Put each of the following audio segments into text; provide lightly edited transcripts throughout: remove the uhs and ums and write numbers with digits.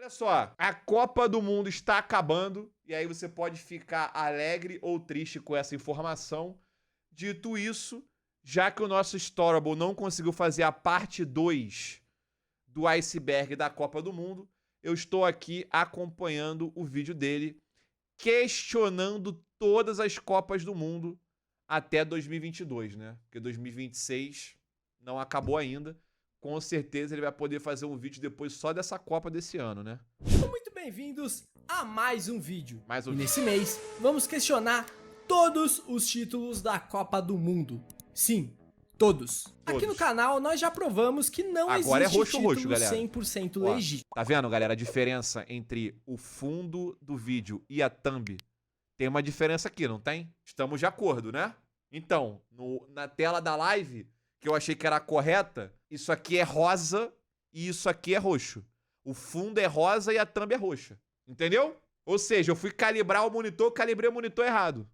Olha só, a Copa do Mundo está acabando e aí você pode ficar alegre ou triste com essa informação. Dito isso, já que o nosso Storable não conseguiu fazer a parte 2 do iceberg da Copa do Mundo, eu estou aqui acompanhando o vídeo dele, questionando todas as Copas do Mundo até 2022, né? Porque 2026 não acabou ainda. Com certeza ele vai poder fazer um vídeo depois só dessa Copa desse ano, né? Muito bem-vindos a mais um vídeo. Mais um e vídeo. nesse mês vamos questionar todos os títulos da Copa do Mundo. Sim, todos. Aqui no canal nós já provamos que não Agora existe é roxo, título roxo, galera. 100% Ó, legítimo. tá vendo, galera, a diferença entre o fundo do vídeo e a thumb? Tem uma diferença aqui, não tem? Estamos de acordo, né? Então, na tela da live, que eu achei que era correta, isso aqui é rosa e isso aqui é roxo. O fundo é rosa e a thumb é roxa. Entendeu? Ou seja, eu fui calibrar o monitor, calibrei o monitor errado.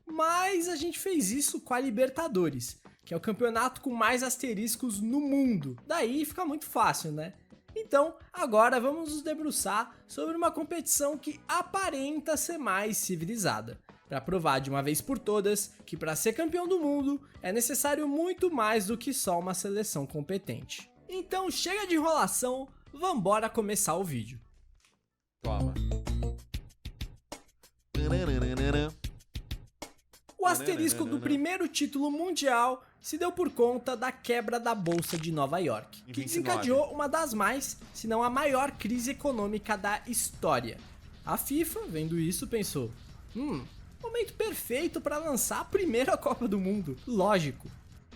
Mas a gente fez isso com a Libertadores, que é o campeonato com mais asteriscos no mundo. Daí fica muito fácil, né? Então, agora vamos nos debruçar sobre uma competição que aparenta ser mais civilizada, para provar de uma vez por todas que para ser campeão do mundo é necessário muito mais do que só uma seleção competente. Então chega de enrolação, vambora começar o vídeo. Toma. O asterisco do primeiro título mundial se deu por conta da quebra da Bolsa de Nova York, que desencadeou uma das mais, se não a maior crise econômica da história. A FIFA, vendo isso, pensou: momento perfeito para lançar a primeira Copa do Mundo, lógico.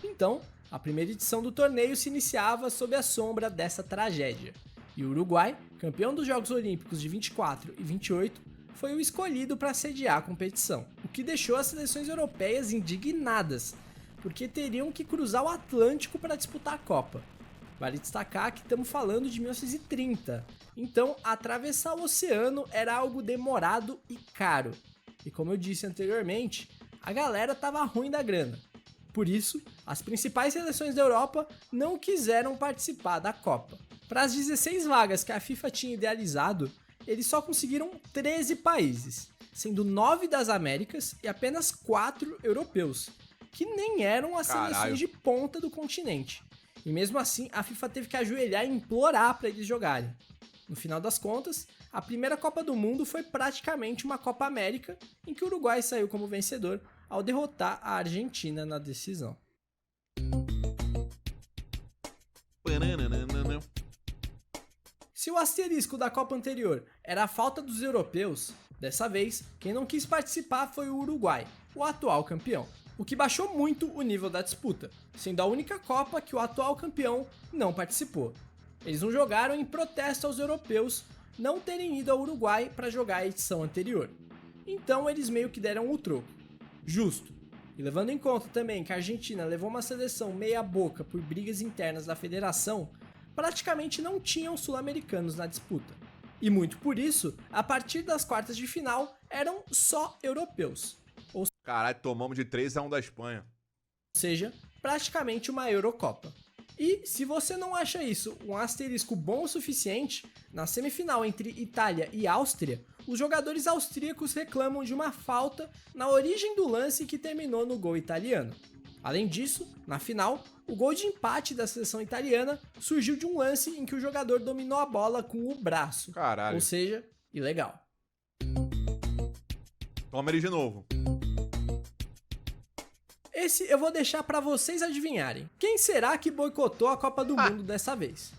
Então, a primeira edição do torneio se iniciava sob a sombra dessa tragédia. E o Uruguai, campeão dos Jogos Olímpicos de 24 e 28, foi o escolhido para sediar a competição, o que deixou as seleções europeias indignadas, porque teriam que cruzar o Atlântico para disputar a Copa. Vale destacar que estamos falando de 1930, então atravessar o oceano era algo demorado e caro. E como eu disse anteriormente, a galera tava ruim da grana. Por isso, as principais seleções da Europa não quiseram participar da Copa. Para as 16 vagas que a FIFA tinha idealizado, eles só conseguiram 13 países, sendo 9 das Américas e apenas 4 europeus, que nem eram as seleções de ponta do continente. E mesmo assim, a FIFA teve que ajoelhar e implorar para eles jogarem. No final das contas, a primeira Copa do Mundo foi praticamente uma Copa América, em que o Uruguai saiu como vencedor ao derrotar a Argentina na decisão. Se o asterisco da Copa anterior era a falta dos europeus, dessa vez, quem não quis participar foi o Uruguai, o atual campeão, o que baixou muito o nível da disputa, sendo a única Copa que o atual campeão não participou. Eles não jogaram em protesto aos europeus não terem ido ao Uruguai para jogar a edição anterior. Então eles meio que deram o troco. Justo. E levando em conta também que a Argentina levou uma seleção meia boca por brigas internas da federação, praticamente não tinham sul-americanos na disputa. E muito por isso, a partir das quartas de final, eram só europeus. Caralho, tomamos de 3-1 da Espanha. Ou seja, praticamente uma Eurocopa. E se você não acha isso um asterisco bom o suficiente, na semifinal entre Itália e Áustria, os jogadores austríacos reclamam de uma falta na origem do lance que terminou no gol italiano. Além disso, na final, o gol de empate da seleção italiana surgiu de um lance em que o jogador dominou a bola com o braço. Caralho. Ou seja, ilegal. Toma ele de novo. Esse eu vou deixar pra vocês adivinharem. Quem será que boicotou a Copa do Mundo dessa vez?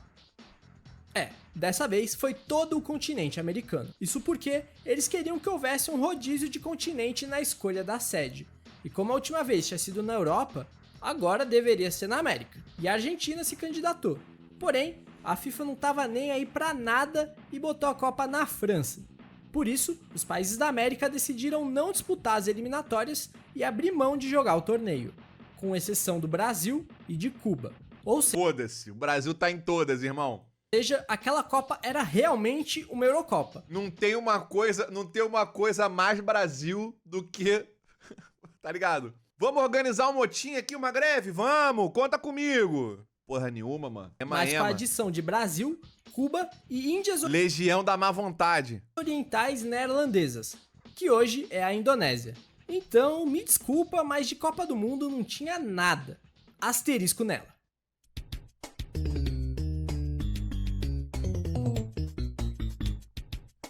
Dessa vez foi todo o continente americano. Isso porque eles queriam que houvesse um rodízio de continente na escolha da sede. E como a última vez tinha sido na Europa, agora deveria ser na América. E a Argentina se candidatou. Porém, a FIFA não tava nem aí pra nada e botou a Copa na França. Por isso, os países da América decidiram não disputar as eliminatórias e abrir mão de jogar o torneio, com exceção do Brasil e de Cuba. Ou Foda-se, o Brasil tá em todas, irmão. seja, aquela Copa era realmente uma Eurocopa. Não tem uma coisa mais Brasil do que... tá ligado? Vamos organizar um motim aqui, uma greve? Vamos, conta comigo. Porra nenhuma, mano. Mas com a adição de Brasil, Cuba e Índias Legião da Má Vontade. Orientais Neerlandesas, que hoje é a Indonésia. Então, me desculpa, mas de Copa do Mundo não tinha nada. Asterisco nela.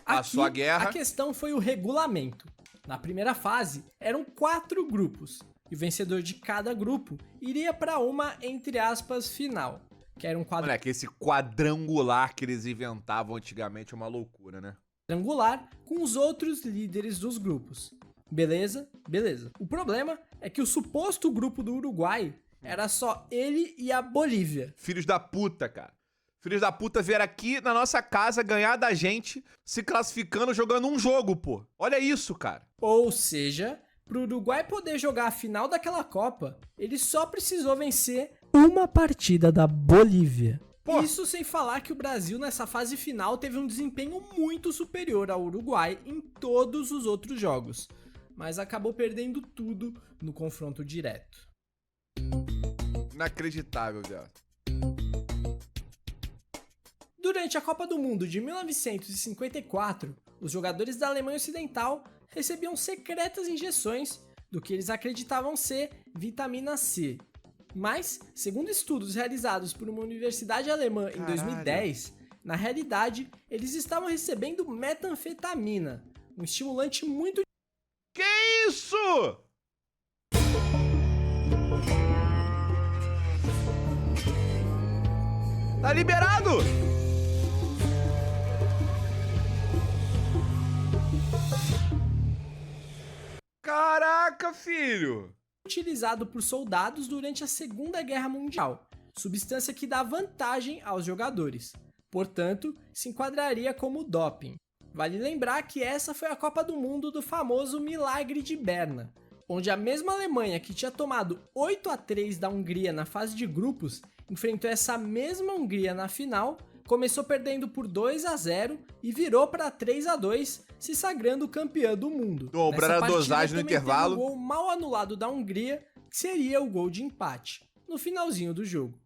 Passou a guerra. A questão foi o regulamento. Na primeira fase, eram 4 grupos, e o vencedor de cada grupo iria para uma, entre aspas, final, que era um Moleque, esse quadrangular que eles inventavam antigamente é uma loucura, né? quadrangular com os outros líderes dos grupos. Beleza? Beleza. O problema é que o suposto grupo do Uruguai era só ele e a Bolívia. Filhos da puta, cara. Filhos da puta vieram aqui na nossa casa ganhar da gente, se classificando, jogando um jogo, pô. Olha isso, cara. Ou seja, pro Uruguai poder jogar a final daquela Copa, ele só precisou vencer uma partida da Bolívia. Pô. Isso sem falar que o Brasil nessa fase final teve um desempenho muito superior ao Uruguai em todos os outros jogos, mas acabou perdendo tudo no confronto direto. Inacreditável, viado. Durante a Copa do Mundo de 1954, os jogadores da Alemanha Ocidental recebiam secretas injeções do que eles acreditavam ser vitamina C. Mas, segundo estudos realizados por uma universidade alemã em 2010, na realidade, eles estavam recebendo metanfetamina, um estimulante muito... Que isso? Tá liberado? Caraca, filho! utilizado por soldados durante a Segunda Guerra Mundial, substância que dá vantagem aos jogadores. Portanto, se enquadraria como doping. Vale lembrar que essa foi a Copa do Mundo do famoso Milagre de Berna, onde a mesma Alemanha que tinha tomado 8-3 da Hungria na fase de grupos, enfrentou essa mesma Hungria na final, começou perdendo por 2-0 e virou para 3-2, se sagrando campeã do mundo. Dobrando a dosagem no intervalo. Teve um gol mal anulado da Hungria, que seria o gol de empate, no finalzinho do jogo.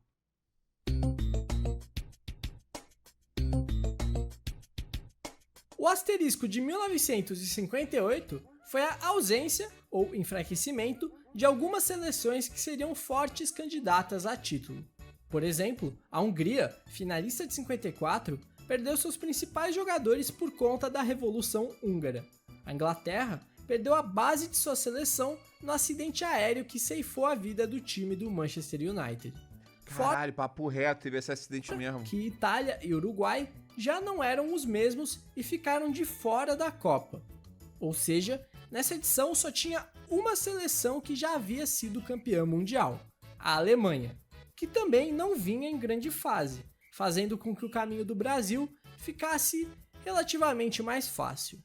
O asterisco de 1958 foi a ausência ou enfraquecimento de algumas seleções que seriam fortes candidatas a título. Por exemplo, a Hungria, finalista de 54, perdeu seus principais jogadores por conta da Revolução Húngara. A Inglaterra perdeu a base de sua seleção no acidente aéreo que ceifou a vida do time do Manchester United. Caralho, papo reto, teve esse acidente mesmo. Que Itália e Uruguai já não eram os mesmos e ficaram de fora da Copa. Ou seja, nessa edição só tinha uma seleção que já havia sido campeã mundial, a Alemanha, que também não vinha em grande fase, fazendo com que o caminho do Brasil ficasse relativamente mais fácil.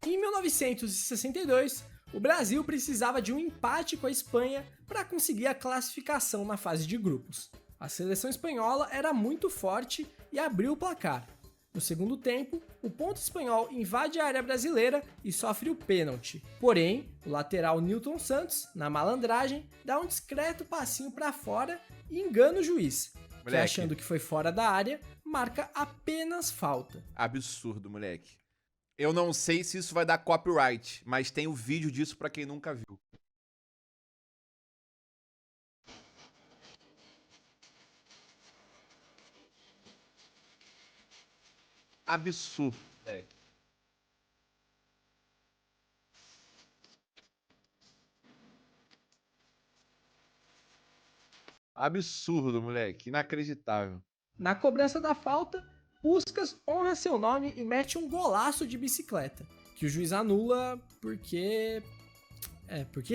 Em 1962, o Brasil precisava de um empate com a Espanha para conseguir a classificação na fase de grupos. A seleção espanhola era muito forte e abriu o placar. No segundo tempo, o ponto espanhol invade a área brasileira e sofre o pênalti. Porém, o lateral Nilton Santos, na malandragem, dá um discreto passinho para fora e engana o juiz, que achando que foi fora da área, marca apenas falta. Absurdo, moleque. Eu não sei se isso vai dar copyright, mas tem o vídeo disso pra quem nunca viu. Absurdo. Absurdo, moleque. Inacreditável. Na cobrança da falta, Puskás honra seu nome e mete um golaço de bicicleta, que o juiz anula porque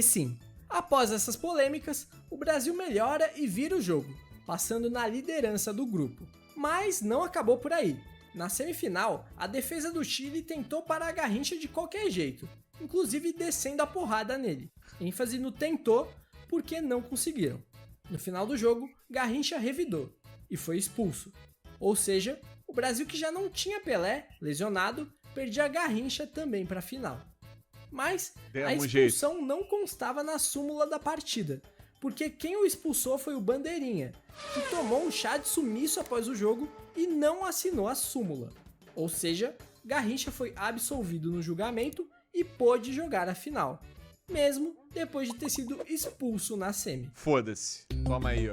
sim. Após essas polêmicas, o Brasil melhora e vira o jogo, passando na liderança do grupo. Mas não acabou por aí. Na semifinal, a defesa do Chile tentou parar a Garrincha de qualquer jeito, inclusive descendo a porrada nele. ênfase no tentou, porque não conseguiram. No final do jogo, Garrincha revidou e foi expulso. Ou seja, o Brasil, que já não tinha Pelé, lesionado, perdia a Garrincha também para a final. Mas a expulsão não constava na súmula da partida, porque quem o expulsou foi o Bandeirinha, que tomou um chá de sumiço após o jogo e não assinou a súmula. Ou seja, Garrincha foi absolvido no julgamento e pôde jogar a final, mesmo depois de ter sido expulso na semi. Foda-se. Toma aí, ó.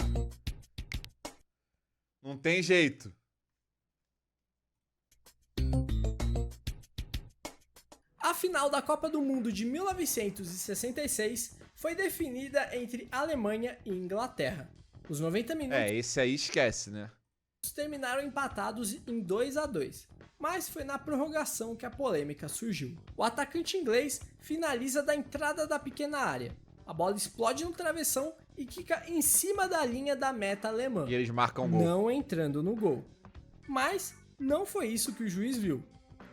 Não tem jeito. A final da Copa do Mundo de 1966 foi definida entre Alemanha e Inglaterra. Os 90 minutos Esse aí esquece, né? terminaram empatados em 2-2, mas foi na prorrogação que a polêmica surgiu. O atacante inglês finaliza da entrada da pequena área. A bola explode no travessão e quica em cima da linha da meta alemã, E eles marcam gol. não entrando no gol. Mas não foi isso que o juiz viu.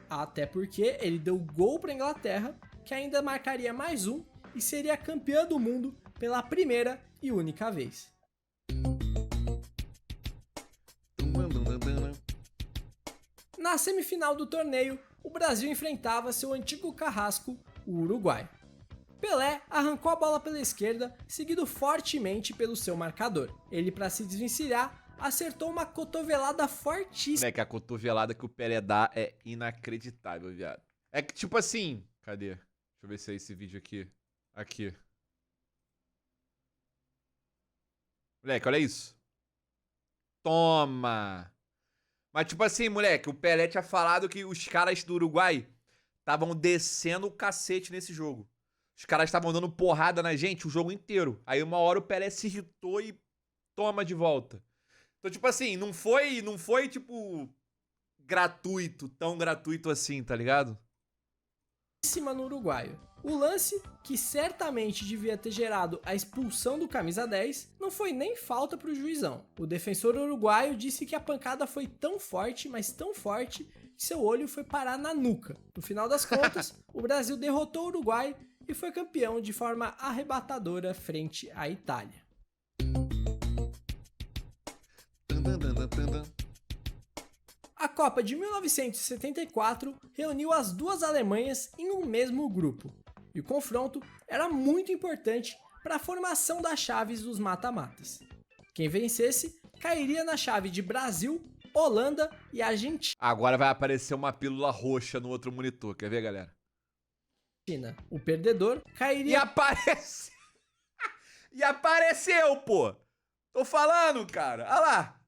Até porque ele deu gol para a Inglaterra, que ainda marcaria mais um e seria campeã do mundo pela primeira e única vez. Na semifinal do torneio, o Brasil enfrentava seu antigo carrasco, o Uruguai. Pelé arrancou a bola pela esquerda, seguido fortemente pelo seu marcador. Ele, para se desvencilhar, acertou uma cotovelada fortíssima. Que a cotovelada que o Pelé dá é inacreditável, viado. É que, tipo assim... Cadê? Deixa eu ver se é esse vídeo aqui. Aqui. Moleque, olha isso. Toma! Mas, tipo assim, moleque, o Pelé tinha falado que os caras do Uruguai estavam descendo o cacete nesse jogo. Os caras estavam dando porrada na gente o jogo inteiro. Aí uma hora o Pelé se irritou e toma de volta. Então, tipo assim, não foi tipo, gratuito, tão gratuito assim, tá ligado? No uruguaio. O lance, que certamente devia ter gerado a expulsão do camisa 10, não foi nem falta pro juizão. O defensor uruguaio disse que a pancada foi tão forte, mas tão forte, que seu olho foi parar na nuca. No final das contas, o Brasil derrotou o Uruguai e foi campeão de forma arrebatadora frente à Itália. A Copa de 1974 reuniu as duas Alemanhas em um mesmo grupo, e o confronto era muito importante para a formação das chaves dos mata-matas. Quem vencesse cairia na chave de Brasil, Holanda e Argentina. Agora vai aparecer uma pílula roxa no outro monitor, quer ver, galera? O perdedor cairia... E aparece... E apareceu, pô! Tô falando, cara! Olha lá!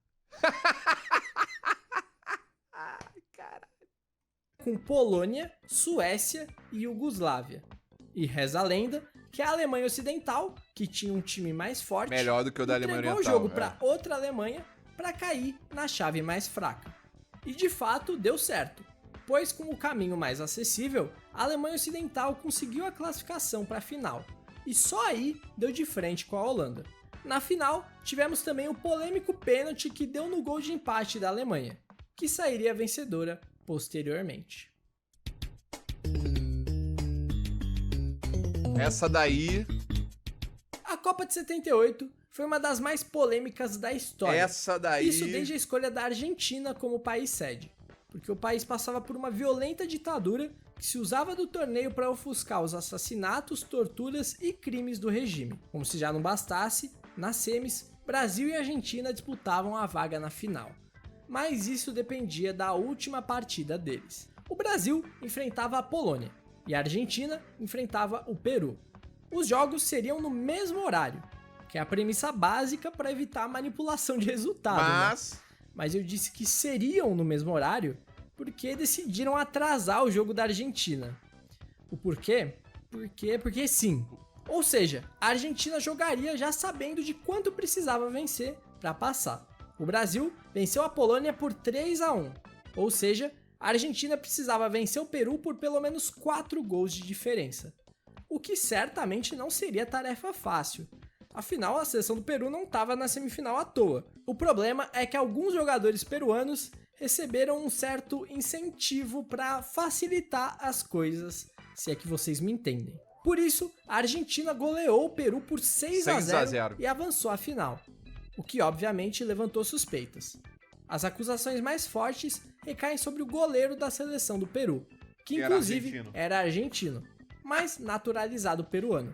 Ai, caralho. Com Polônia, Suécia e Iugoslávia. E reza a lenda que a Alemanha Ocidental, que tinha um time mais forte, melhor do que o da Alemanha Oriental, entregou o jogo para outra Alemanha para cair na chave mais fraca. E de fato deu certo, pois com o caminho mais acessível, a Alemanha Ocidental conseguiu a classificação para a final, e só aí deu de frente com a Holanda. Na final, tivemos também o polêmico pênalti que deu no gol de empate da Alemanha, que sairia vencedora posteriormente. Essa daí... A Copa de 78 foi uma das mais polêmicas da história. Essa daí... Isso desde a escolha da Argentina como país sede, porque o país passava por uma violenta ditadura que se usava do torneio para ofuscar os assassinatos, torturas e crimes do regime. Como se já não bastasse, nas semis, Brasil e Argentina disputavam a vaga na final. Mas isso dependia da última partida deles. O Brasil enfrentava a Polônia e a Argentina enfrentava o Peru. Os jogos seriam no mesmo horário, que é a premissa básica para evitar a manipulação de resultado. Mas eu disse que seriam no mesmo horário porque decidiram atrasar o jogo da Argentina. O porquê? Porque sim. Ou seja, a Argentina jogaria já sabendo de quanto precisava vencer para passar. O Brasil venceu a Polônia por 3-1, ou seja, a Argentina precisava vencer o Peru por pelo menos 4 gols de diferença, o que certamente não seria tarefa fácil, afinal a seleção do Peru não estava na semifinal à toa. O problema é que alguns jogadores peruanos receberam um certo incentivo para facilitar as coisas, se é que vocês me entendem. Por isso, a Argentina goleou o Peru por 6-0 e avançou à final, o que obviamente levantou suspeitas. As acusações mais fortes recaem sobre o goleiro da seleção do Peru, que inclusive era argentino, mas naturalizado peruano.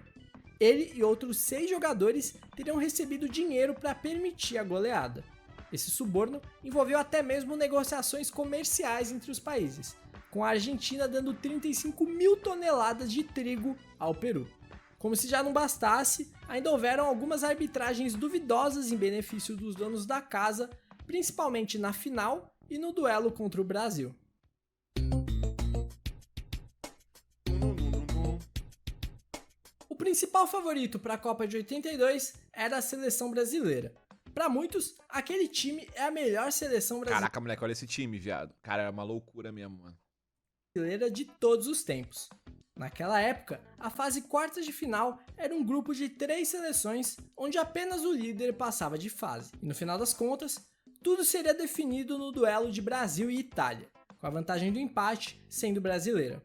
Ele e outros 6 jogadores teriam recebido dinheiro para permitir a goleada. Esse suborno envolveu até mesmo negociações comerciais entre os países, com a Argentina dando 35 mil toneladas de trigo ao Peru. Como se já não bastasse, ainda houveram algumas arbitragens duvidosas em benefício dos donos da casa, principalmente na final e no duelo contra o Brasil. O principal favorito para a Copa de 82 era a seleção brasileira. Para muitos, aquele time é a melhor seleção Caraca, moleque, olha esse time, viado. Cara, é uma loucura mesmo, mano. Brasileira de todos os tempos. Naquela época, a fase quartas de final era um grupo de 3 seleções, onde apenas o líder passava de fase. E no final das contas, tudo seria definido no duelo de Brasil e Itália, com a vantagem do empate sendo brasileira.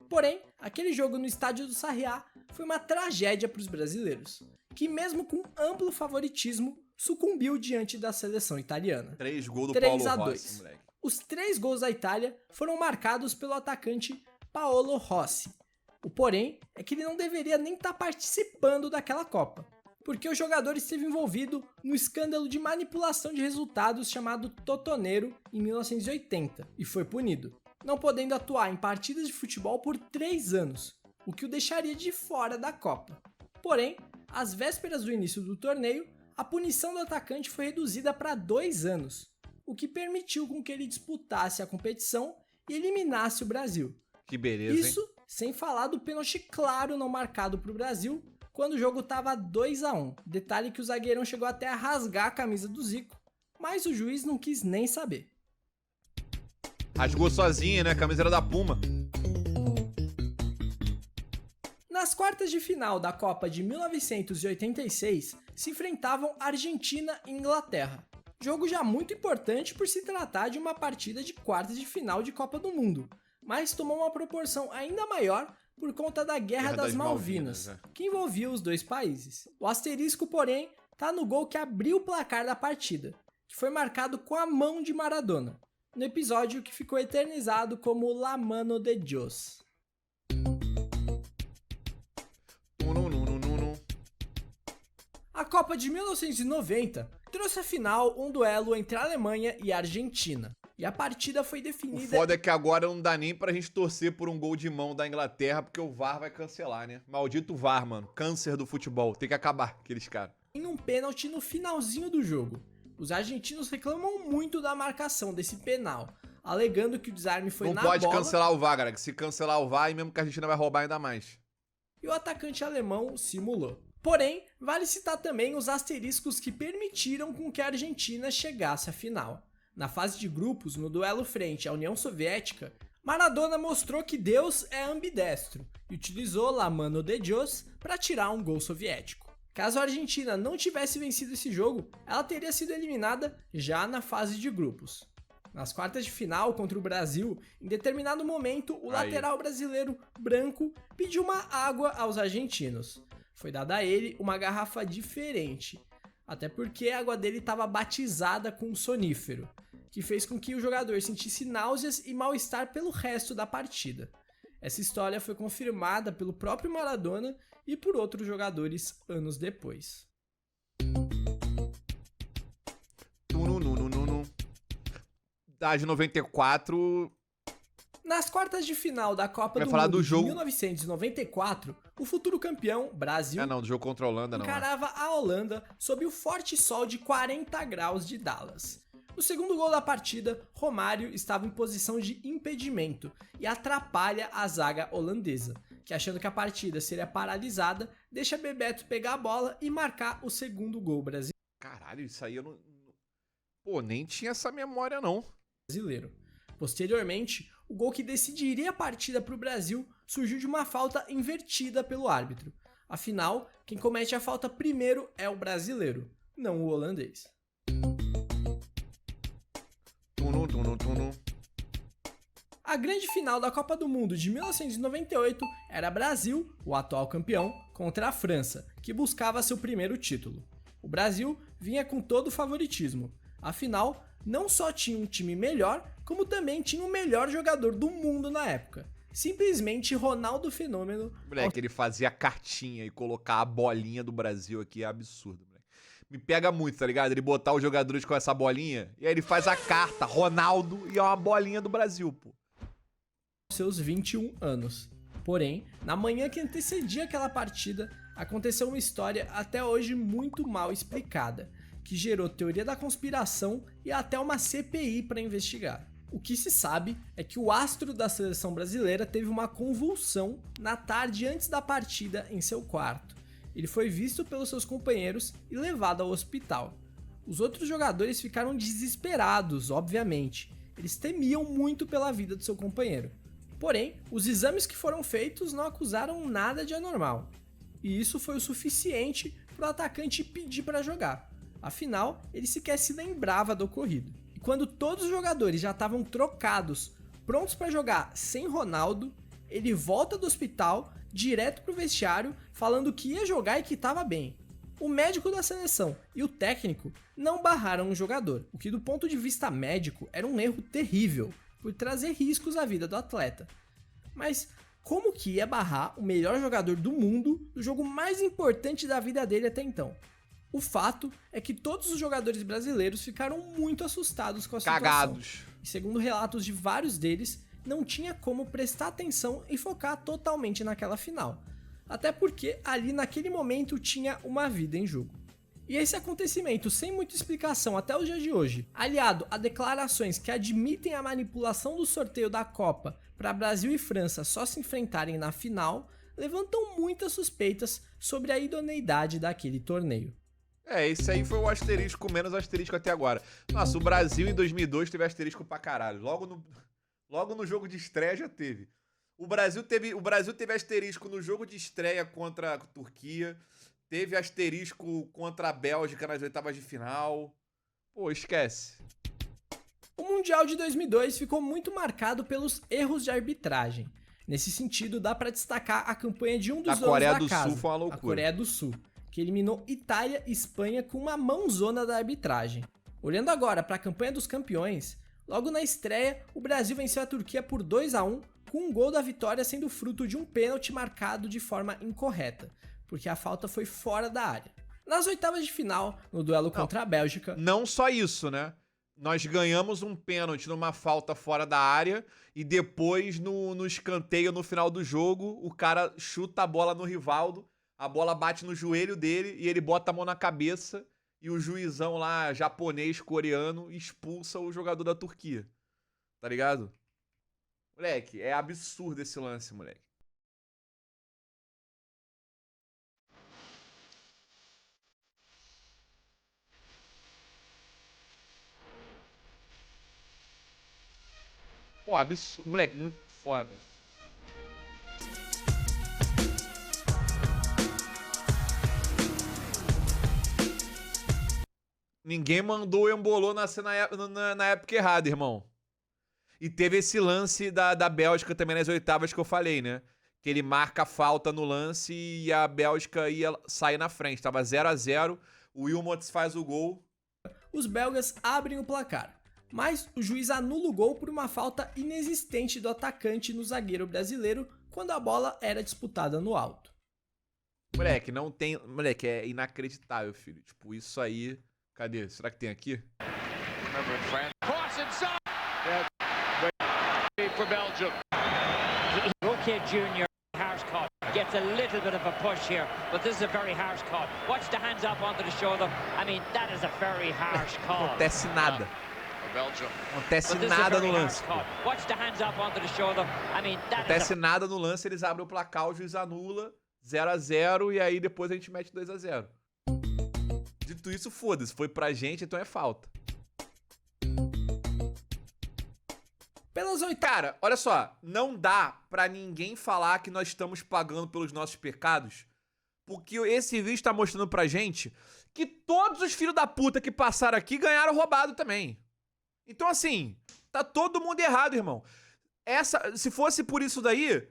Porém, aquele jogo no estádio do Sarriá foi uma tragédia para os brasileiros, que mesmo com amplo favoritismo, sucumbiu diante da seleção italiana. 3 gols do 3 Paulo a Rossi, 2. moleque. Os 3 gols da Itália foram marcados pelo atacante Paolo Rossi. O porém é que ele não deveria nem estar participando daquela Copa, porque o jogador esteve envolvido no escândalo de manipulação de resultados chamado Totoneiro em 1980 e foi punido, não podendo atuar em partidas de futebol por 3 anos, o que o deixaria de fora da Copa. Porém, às vésperas do início do torneio, a punição do atacante foi reduzida para 2 anos, o que permitiu com que ele disputasse a competição e eliminasse o Brasil. Que beleza, Isso hein? sem falar do pênalti claro não marcado para o Brasil, quando o jogo estava 2-1. Detalhe que o zagueirão chegou até a rasgar a camisa do Zico, mas o juiz não quis nem saber. Rasgou sozinha, né? Camiseta da Puma. Nas quartas de final da Copa de 1986, se enfrentavam Argentina e Inglaterra. Jogo já muito importante por se tratar de uma partida de quartas de final de Copa do Mundo, mas tomou uma proporção ainda maior por conta da Guerra das Malvinas, que envolvia os dois países. O asterisco, porém, está no gol que abriu o placar da partida, que foi marcado com a mão de Maradona, no episódio que ficou eternizado como La Mano de Dios. A Copa de 1990 trouxe à final um duelo entre a Alemanha e a Argentina, e a partida foi O definida... foda é que agora não dá nem pra gente torcer por um gol de mão da Inglaterra, porque o VAR vai cancelar, né? Maldito VAR, mano. Câncer do futebol. Tem que acabar, aqueles caras. em um pênalti no finalzinho do jogo. Os argentinos reclamam muito da marcação desse penal, alegando que o desarme foi Não na pode bola cancelar o VAR, galera. Que se cancelar o VAR, aí mesmo que a Argentina vai roubar ainda mais. e o atacante alemão simulou. Porém, vale citar também os asteriscos que permitiram com que a Argentina chegasse à final. Na fase de grupos, no duelo frente à União Soviética, Maradona mostrou que Deus é ambidestro e utilizou La Mano de Dios para tirar um gol soviético. Caso a Argentina não tivesse vencido esse jogo, ela teria sido eliminada já na fase de grupos. Nas quartas de final contra o Brasil, em determinado momento, o lateral brasileiro Branco pediu uma água aos argentinos. Foi dada a ele uma garrafa diferente, até porque a água dele estava batizada com um sonífero, que fez com que o jogador sentisse náuseas e mal-estar pelo resto da partida. Essa história foi confirmada pelo próprio Maradona e por outros jogadores anos depois. Da de 94... Nas quartas de final da Copa Vai do falar Mundo do de jogo. 1994, o futuro campeão, Brasil, do jogo contra a Holanda, não. encarava a Holanda sob o forte sol de 40 graus de Dallas. No segundo gol da partida, Romário estava em posição de impedimento e atrapalha a zaga holandesa, que achando que a partida seria paralisada, deixa Bebeto pegar a bola e marcar o segundo gol Caralho, isso aí eu não... Pô, nem tinha essa memória, não. brasileiro. Posteriormente, o gol que decidiria a partida para o Brasil surgiu de uma falta invertida pelo árbitro. Afinal, quem comete a falta primeiro é o brasileiro, não o holandês. A grande final da Copa do Mundo de 1998 era Brasil, o atual campeão, contra a França, que buscava seu primeiro título. O Brasil vinha com todo o favoritismo. Afinal, não só tinha um time melhor, como também tinha o melhor jogador do mundo na época. Simplesmente Ronaldo Fenômeno. Moleque, ele fazia cartinha e colocar a bolinha do Brasil aqui é absurdo, moleque. Me pega muito, tá ligado? Ele botar os jogadores com essa bolinha e aí ele faz a carta, Ronaldo, e é uma bolinha do Brasil, pô. Seus 21 anos. Porém, na manhã que antecedia aquela partida, aconteceu uma história até hoje muito mal explicada, que gerou teoria da conspiração e até uma CPI para investigar. O que se sabe é que o astro da seleção brasileira teve uma convulsão na tarde antes da partida em seu quarto. Ele foi visto pelos seus companheiros e levado ao hospital. Os outros jogadores ficaram desesperados, obviamente. Eles temiam muito pela vida do seu companheiro. Porém, os exames que foram feitos não acusaram nada de anormal. E isso foi o suficiente para o atacante pedir para jogar. Afinal, ele sequer se lembrava do ocorrido. E quando todos os jogadores já estavam trocados, prontos para jogar sem Ronaldo, ele volta do hospital direto para o vestiário falando que ia jogar e que estava bem. O médico da seleção e o técnico não barraram o jogador, o que do ponto de vista médico era um erro terrível, por trazer riscos à vida do atleta. Mas como que ia barrar o melhor jogador do mundo do jogo mais importante da vida dele até então? O fato é que todos os jogadores brasileiros ficaram muito assustados com a situação. Cagados. E segundo relatos de vários deles, não tinha como prestar atenção e focar totalmente naquela final. Até porque ali naquele momento tinha uma vida em jogo. E esse acontecimento, sem muita explicação até os dias de hoje, aliado a declarações que admitem a manipulação do sorteio da Copa para Brasil e França só se enfrentarem na final, levantam muitas suspeitas sobre a idoneidade daquele torneio. Esse aí foi o asterisco menos asterisco até agora. Nossa, o Brasil em 2002 teve asterisco pra caralho. Logo no jogo de estreia já teve. O Brasil teve asterisco no jogo de estreia contra a Turquia. Teve asterisco contra a Bélgica nas oitavas de final. Pô, esquece. O Mundial de 2002 ficou muito marcado pelos erros de arbitragem. Nesse sentido, dá pra destacar a campanha de um dos donos da casa, a Coreia do Sul foi uma loucura. A Coreia do Sul, que eliminou Itália e Espanha com uma mãozona da arbitragem. Olhando agora para a campanha dos campeões, logo na estreia, o Brasil venceu a Turquia por 2-1, com um gol da vitória sendo fruto de um pênalti marcado de forma incorreta, porque a falta foi fora da área. Nas oitavas de final, no duelo contra a Bélgica... Não só isso, né? Nós ganhamos um pênalti numa falta fora da área e depois no escanteio no final do jogo, o cara chuta a bola no Rivaldo, a bola bate no joelho dele e ele bota a mão na cabeça e o juizão lá, japonês, coreano, expulsa o jogador da Turquia. Tá ligado? Moleque, é absurdo esse lance, moleque. Pô, absurdo. Moleque, muito foda. Ninguém mandou o Embolou nascer na época errada, irmão. E teve esse lance da Bélgica também nas oitavas que eu falei, né? Que ele marca a falta no lance e a Bélgica ia sair na frente. Tava 0-0, o Wilmots faz o gol. Os belgas abrem o placar, mas o juiz anula o gol por uma falta inexistente do atacante no zagueiro brasileiro quando a bola era disputada no alto. Moleque, não tem... Moleque, é inacreditável, filho. Tipo, isso aí... Cadê? Será que tem aqui? For Belgium. Okay, Junior, harsh call. Gets a little bit of a push here, but this is a very harsh call. Watch the hands up onto the shoulder. I mean, that is a very harsh call. Acontece nada. Acontece nada no lance. Watch the hands up onto the shoulder. I mean, that acontece nada no lance, eles abrem o placar, o juiz anula, 0-0 e aí depois a gente mete 2-0. Dito isso, foda-se, foi pra gente, então é falta. Cara, olha só, não dá pra ninguém falar que nós estamos pagando pelos nossos pecados, porque esse vídeo tá mostrando pra gente que todos os filhos da puta que passaram aqui ganharam roubado também. Então assim, tá todo mundo errado, irmão. Se fosse por isso daí,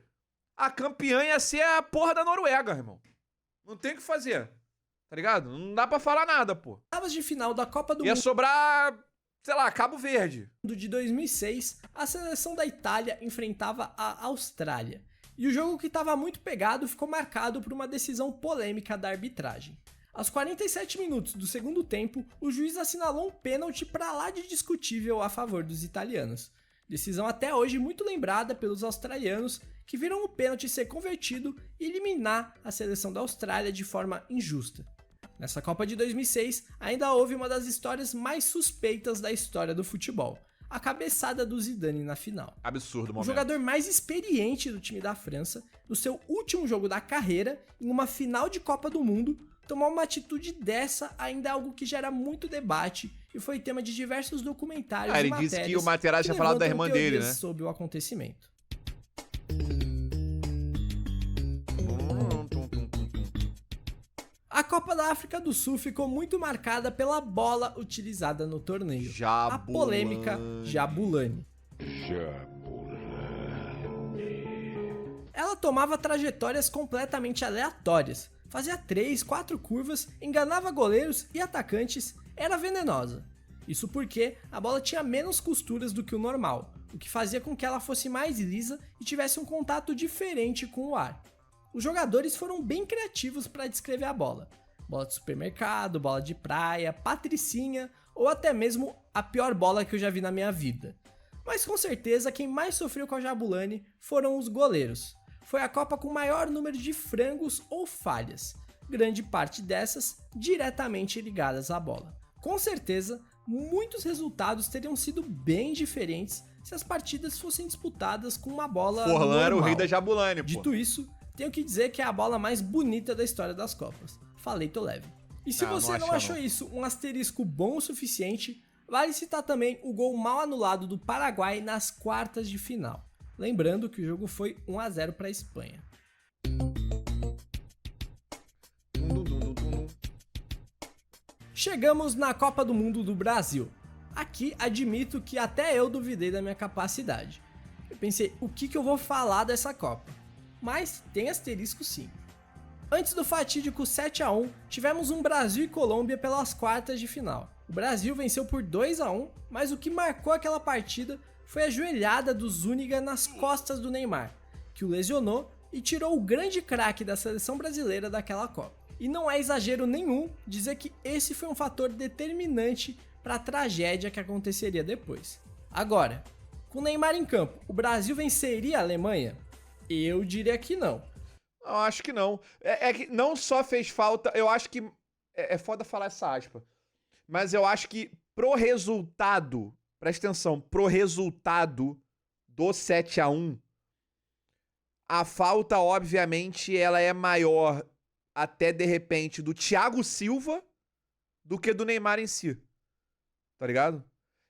a campeã ia ser a porra da Noruega, irmão. Não tem o que fazer. Tá ligado? Não dá pra falar nada, pô. Oitavas de final da Copa do Mundo. Ia sobrar sei lá, Cabo Verde. De 2006, a seleção da Itália enfrentava a Austrália. E o jogo, que estava muito pegado, ficou marcado por uma decisão polêmica da arbitragem. Aos 47 minutos do segundo tempo, o juiz assinalou um pênalti para lá de discutível a favor dos italianos. Decisão até hoje muito lembrada pelos australianos, que viram o pênalti ser convertido e eliminar a seleção da Austrália de forma injusta. Nessa Copa de 2006, ainda houve uma das histórias mais suspeitas da história do futebol: a cabeçada do Zidane na final. Absurdo momento. O jogador mais experiente do time da França, no seu último jogo da carreira, em uma final de Copa do Mundo, tomar uma atitude dessa ainda é algo que gera muito debate e foi tema de diversos documentários e matérias. Ele disse que o Materazzi tinha falado da irmã dele, né? Sobre o acontecimento. A Copa da África do Sul ficou muito marcada pela bola utilizada no torneio. Jabulani. A polêmica Jabulani. Ela tomava trajetórias completamente aleatórias, fazia 3, 4 curvas, enganava goleiros e atacantes, era venenosa. Isso porque a bola tinha menos costuras do que o normal, o que fazia com que ela fosse mais lisa e tivesse um contato diferente com o ar. Os jogadores foram bem criativos para descrever a bola. Bola de supermercado, bola de praia, patricinha ou até mesmo a pior bola que eu já vi na minha vida. Mas com certeza quem mais sofreu com a Jabulani foram os goleiros. Foi a Copa com maior número de frangos ou falhas, grande parte dessas diretamente ligadas à bola. Com certeza, muitos resultados teriam sido bem diferentes se as partidas fossem disputadas com uma bola Forlan normal. era o rei da Jabulani, pô. Dito isso, tenho que dizer que é a bola mais bonita da história das Copas. Falei, tô leve. E se você não achou isso um asterisco bom o suficiente, vale citar também o gol mal anulado do Paraguai nas quartas de final. Lembrando que o jogo foi 1-0 para a Espanha. Chegamos na Copa do Mundo do Brasil. Aqui admito que até eu duvidei da minha capacidade. Eu pensei, o que eu vou falar dessa Copa? Mas tem asterisco sim. Antes do fatídico 7-1, tivemos um Brasil e Colômbia pelas quartas de final. O Brasil venceu por 2-1, mas o que marcou aquela partida foi a joelhada do Zúñiga nas costas do Neymar, que o lesionou e tirou o grande craque da seleção brasileira daquela Copa. E não é exagero nenhum dizer que esse foi um fator determinante para a tragédia que aconteceria depois. Agora, com o Neymar em campo, o Brasil venceria a Alemanha? Eu diria que não. Eu acho que não. É que não só fez falta, eu acho que... É foda falar essa aspa. Mas eu acho que pro resultado, presta atenção, pro resultado do 7-1, a falta, obviamente, ela é maior até, de repente, do Thiago Silva do que do Neymar em si. Tá ligado?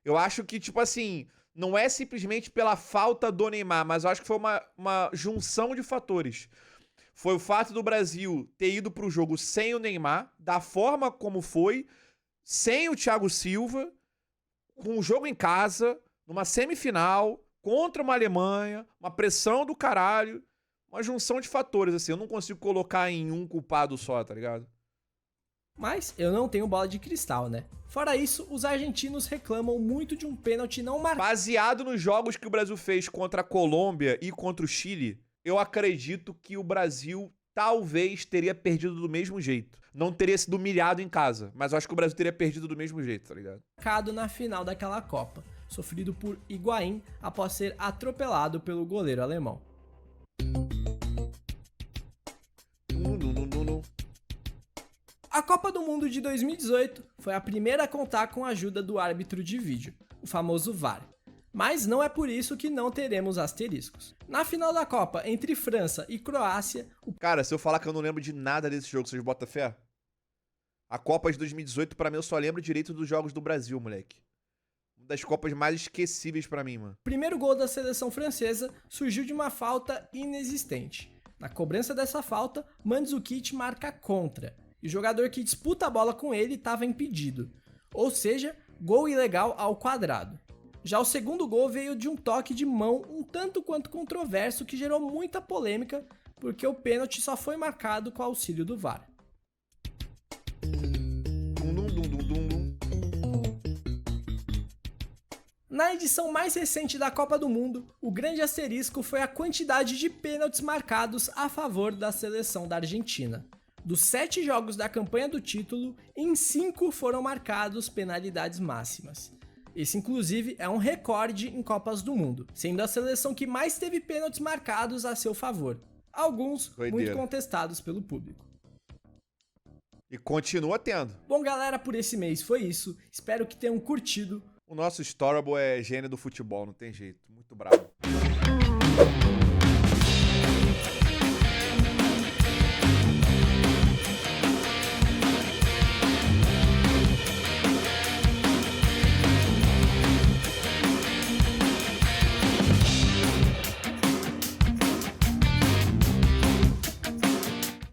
Eu acho que, tipo assim, não é simplesmente pela falta do Neymar, mas eu acho que foi uma junção de fatores. Foi o fato do Brasil ter ido pro jogo sem o Neymar, da forma como foi, sem o Thiago Silva, com o jogo em casa, numa semifinal, contra uma Alemanha, uma pressão do caralho, uma junção de fatores, assim, eu não consigo colocar em um culpado só, tá ligado? Mas eu não tenho bola de cristal, né? Fora isso, os argentinos reclamam muito de um pênalti não marcado. Baseado nos jogos que o Brasil fez contra a Colômbia e contra o Chile, eu acredito que o Brasil talvez teria perdido do mesmo jeito. Não teria sido humilhado em casa, mas eu acho que o Brasil teria perdido do mesmo jeito, tá ligado? Na final daquela Copa, sofrido por Higuaín após ser atropelado pelo goleiro alemão. A Copa do Mundo de 2018 foi a primeira a contar com a ajuda do árbitro de vídeo, o famoso VAR. Mas não é por isso que não teremos asteriscos. Na final da Copa, entre França e Croácia... Cara, se eu falar que eu não lembro de nada desse jogo, vocês botam fé? A Copa de 2018, pra mim, eu só lembro direito dos jogos do Brasil, moleque. Uma das Copas mais esquecíveis pra mim, mano. O primeiro gol da seleção francesa surgiu de uma falta inexistente. Na cobrança dessa falta, Mandzukic marca contra. E o jogador que disputa a bola com ele estava impedido. Ou seja, gol ilegal ao quadrado. Já o segundo gol veio de um toque de mão um tanto quanto controverso que gerou muita polêmica, porque o pênalti só foi marcado com o auxílio do VAR. Na edição mais recente da Copa do Mundo, o grande asterisco foi a quantidade de pênaltis marcados a favor da seleção da Argentina. Dos 7 jogos da campanha do título, em 5 foram marcados penalidades máximas. Esse, inclusive, é um recorde em Copas do Mundo, sendo a seleção que mais teve pênaltis marcados a seu favor. Alguns muito contestados pelo público. E continua tendo. Bom, galera, por esse mês foi isso. Espero que tenham curtido. O nosso Storable é gênio do futebol, não tem jeito. Muito bravo.